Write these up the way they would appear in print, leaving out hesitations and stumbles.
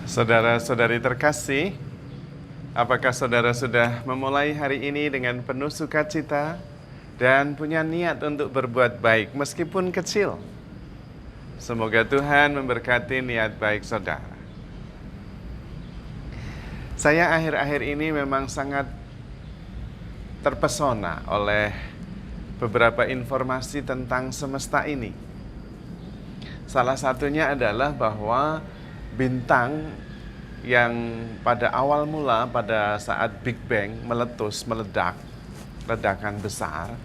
Saudara-saudari terkasih, apakah saudara sudah memulai hari ini dengan penuh sukacita dan punya niat untuk berbuat baik meskipun kecil? Semoga Tuhan memberkati niat baik saudara. Saya akhir-akhir ini memang sangat terpesona oleh beberapa informasi tentang semesta ini. Salah satunya adalah bahwa bintang yang pada awal mula pada saat Big Bang meledak, ledakan besar.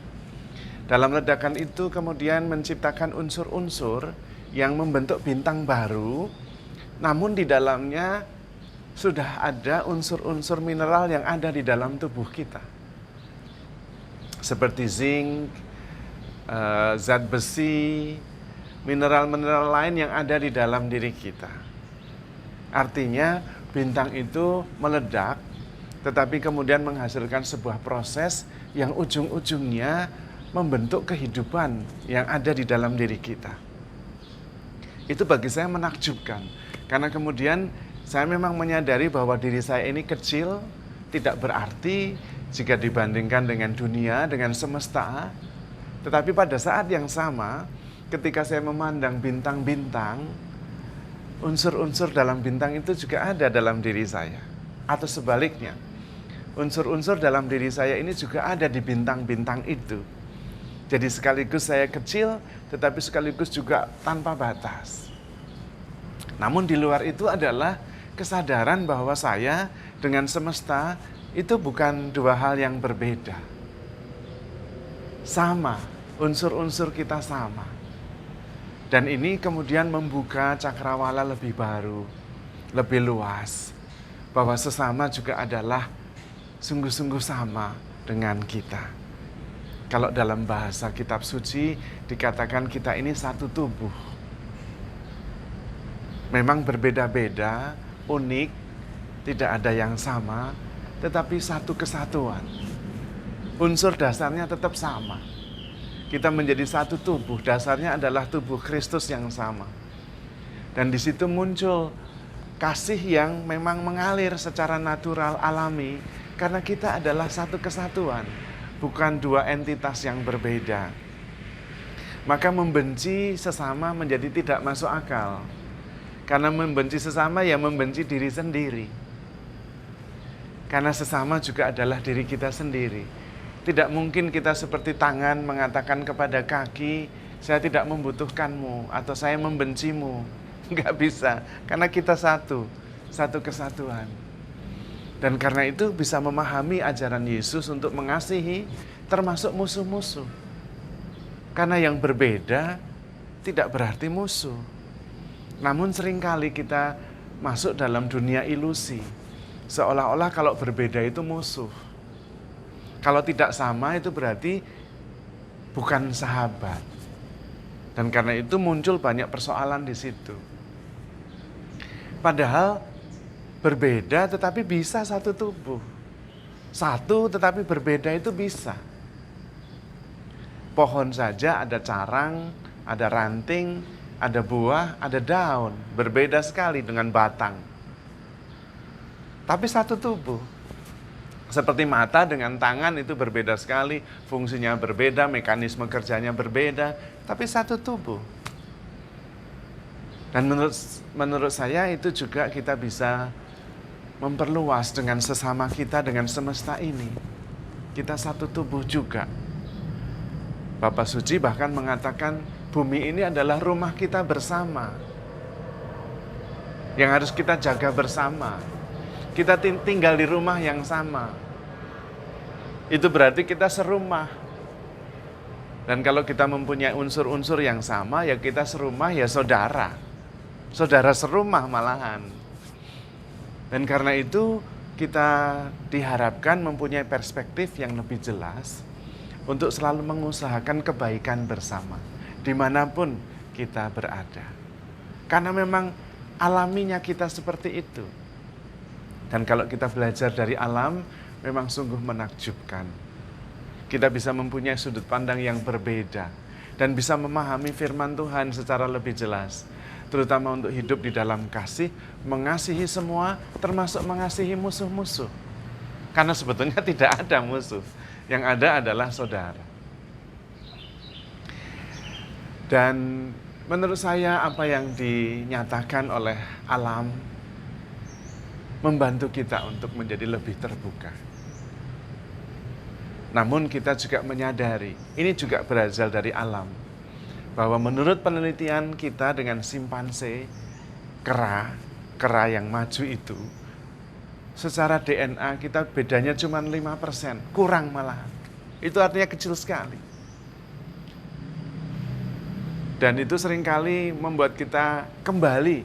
Dalam ledakan itu kemudian menciptakan unsur-unsur yang membentuk bintang baru, namun di dalamnya sudah ada unsur-unsur mineral yang ada di dalam tubuh kita. Seperti zinc, zat besi, mineral-mineral lain yang ada di dalam diri kita. Artinya bintang itu meledak, tetapi kemudian menghasilkan sebuah proses yang ujung-ujungnya membentuk kehidupan yang ada di dalam diri kita. Itu bagi saya menakjubkan, karena kemudian saya memang menyadari bahwa diri saya ini kecil, tidak berarti jika dibandingkan dengan dunia, dengan semesta. Tetapi pada saat yang sama, ketika saya memandang bintang-bintang, unsur-unsur dalam bintang itu juga ada dalam diri saya. Atau sebaliknya, unsur-unsur dalam diri saya ini juga ada di bintang-bintang itu. Jadi sekaligus saya kecil, tetapi sekaligus juga tanpa batas. Namun di luar itu adalah kesadaran bahwa saya dengan semesta itu bukan dua hal yang berbeda. Sama, unsur-unsur kita sama. Dan ini kemudian membuka cakrawala lebih baru, lebih luas. Bahwa sesama juga adalah sungguh-sungguh sama dengan kita. Kalau dalam bahasa kitab suci dikatakan kita ini satu tubuh. Memang berbeda-beda, unik, tidak ada yang sama, tetapi satu kesatuan. Unsur dasarnya tetap sama. Kita menjadi satu tubuh, dasarnya adalah tubuh Kristus yang sama. Dan di situ muncul kasih yang memang mengalir secara natural, alami, karena kita adalah satu kesatuan, bukan dua entitas yang berbeda. Maka membenci sesama menjadi tidak masuk akal. Karena membenci sesama ya membenci diri sendiri. Karena sesama juga adalah diri kita sendiri. Tidak mungkin kita seperti tangan mengatakan kepada kaki, saya tidak membutuhkanmu atau saya membencimu. Enggak bisa, karena kita satu kesatuan. Dan karena itu bisa memahami ajaran Yesus untuk mengasihi termasuk musuh-musuh. Karena yang berbeda tidak berarti musuh. Namun seringkali kita masuk dalam dunia ilusi. Seolah-olah kalau berbeda itu musuh. Kalau tidak sama itu berarti bukan sahabat. Dan karena itu muncul banyak persoalan di situ. Padahal berbeda tetapi bisa satu tubuh. Satu tetapi berbeda itu bisa. Pohon saja ada carang, ada ranting, ada buah, ada daun. Berbeda sekali dengan batang. Tapi satu tubuh. Seperti mata dengan tangan itu berbeda sekali, fungsinya berbeda, mekanisme kerjanya berbeda, tapi satu tubuh. Dan menurut saya itu juga kita bisa memperluas dengan sesama kita, dengan semesta ini. Kita satu tubuh juga. Bapak Suci bahkan mengatakan bumi ini adalah rumah kita bersama. Yang harus kita jaga bersama. Kita tinggal di rumah yang sama. Itu berarti kita serumah. Dan kalau kita mempunyai unsur-unsur yang sama, ya kita serumah, ya saudara. Saudara serumah malahan. Dan karena itu kita diharapkan mempunyai perspektif yang lebih jelas untuk selalu mengusahakan kebaikan bersama, dimanapun kita berada. Karena memang alaminya kita seperti itu. Dan kalau kita belajar dari alam, memang sungguh menakjubkan. Kita bisa mempunyai sudut pandang yang berbeda dan bisa memahami firman Tuhan secara lebih jelas. terutama untuk hidup di dalam kasih, mengasihi semua, termasuk mengasihi musuh-musuh. Karena sebetulnya tidak ada musuh, yang ada adalah saudara. Dan menurut saya apa yang dinyatakan oleh alam membantu kita untuk menjadi lebih terbuka. Namun kita juga menyadari, ini juga berasal dari alam, bahwa menurut penelitian kita dengan simpanse, kera yang maju itu, secara DNA kita bedanya cuma 5%, kurang malah. Itu artinya kecil sekali. Dan itu seringkali membuat kita kembali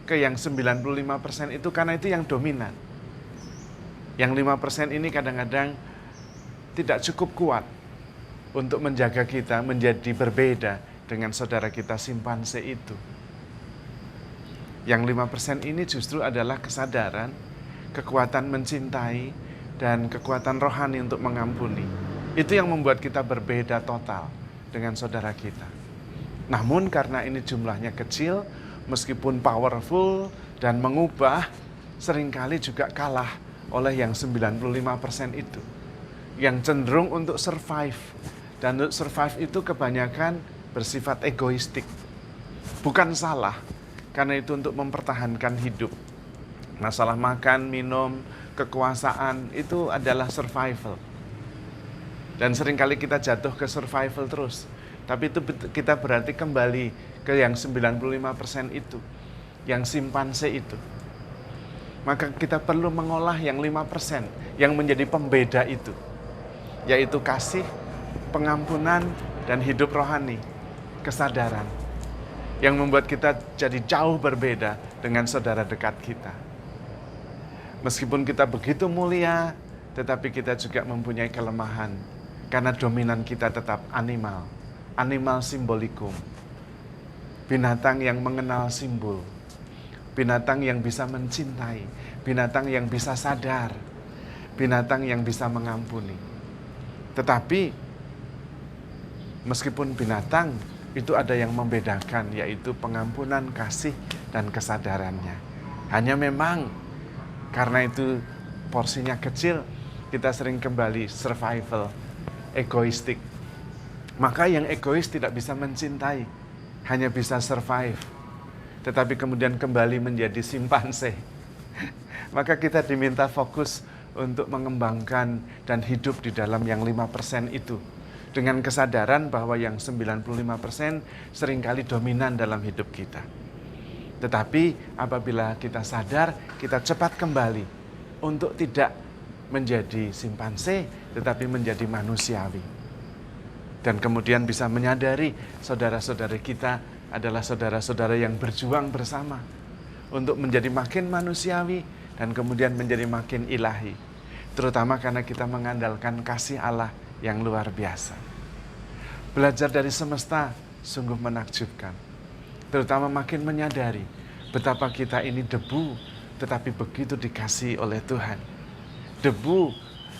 ke yang 95% itu karena itu yang dominan. Yang 5% ini kadang-kadang tidak cukup kuat untuk menjaga kita menjadi berbeda dengan saudara kita simpanse itu. Yang 5% ini justru adalah kesadaran, kekuatan mencintai, dan kekuatan rohani untuk mengampuni. Itu yang membuat kita berbeda total dengan saudara kita. Namun karena ini jumlahnya kecil, meskipun powerful dan mengubah, seringkali juga kalah oleh yang 95% itu. Yang cenderung untuk survive. Dan untuk survive itu kebanyakan bersifat egoistik. Bukan salah, karena itu untuk mempertahankan hidup. Masalah makan, minum, kekuasaan itu adalah survival. Dan seringkali kita jatuh ke survival terus. Tapi itu kita berarti kembali ke yang 95% itu. Yang simpanse itu. Maka kita perlu mengolah yang 5% yang menjadi pembeda itu. Yaitu kasih, pengampunan, dan hidup rohani. Kesadaran. Yang membuat kita jadi jauh berbeda dengan saudara dekat kita. Meskipun kita begitu mulia, tetapi kita juga mempunyai kelemahan. Karena dominan kita tetap animal. Animal simbolikum. Binatang yang mengenal simbol. Binatang yang bisa mencintai. Binatang yang bisa sadar. Binatang yang bisa mengampuni. Tetapi, meskipun binatang, itu ada yang membedakan, yaitu pengampunan, kasih, dan kesadarannya. Hanya memang, karena itu porsinya kecil, kita sering kembali survival, egoistik. Maka yang egois tidak bisa mencintai, hanya bisa survive. Tetapi kemudian kembali menjadi simpanse. Maka kita diminta fokus untuk mengembangkan dan hidup di dalam yang 5% itu. Dengan kesadaran bahwa yang 95% seringkali dominan dalam hidup kita. Tetapi apabila kita sadar, kita cepat kembali untuk tidak menjadi simpanse, tetapi menjadi manusiawi. Dan kemudian bisa menyadari saudara-saudari kita adalah saudara-saudara yang berjuang bersama untuk menjadi makin manusiawi dan kemudian menjadi makin ilahi. Terutama karena kita mengandalkan kasih Allah yang luar biasa. Belajar dari semesta sungguh menakjubkan. Terutama makin menyadari betapa kita ini debu, tetapi begitu dikasihi oleh Tuhan. Debu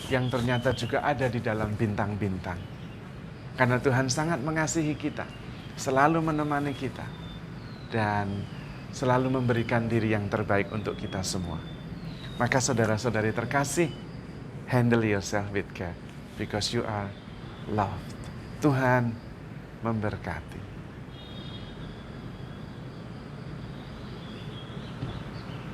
yang ternyata juga ada di dalam bintang-bintang. Karena Tuhan sangat mengasihi kita, selalu menemani kita, dan selalu memberikan diri yang terbaik untuk kita semua. Maka saudara-saudari terkasih, handle yourself with care, because you are loved. Tuhan memberkati.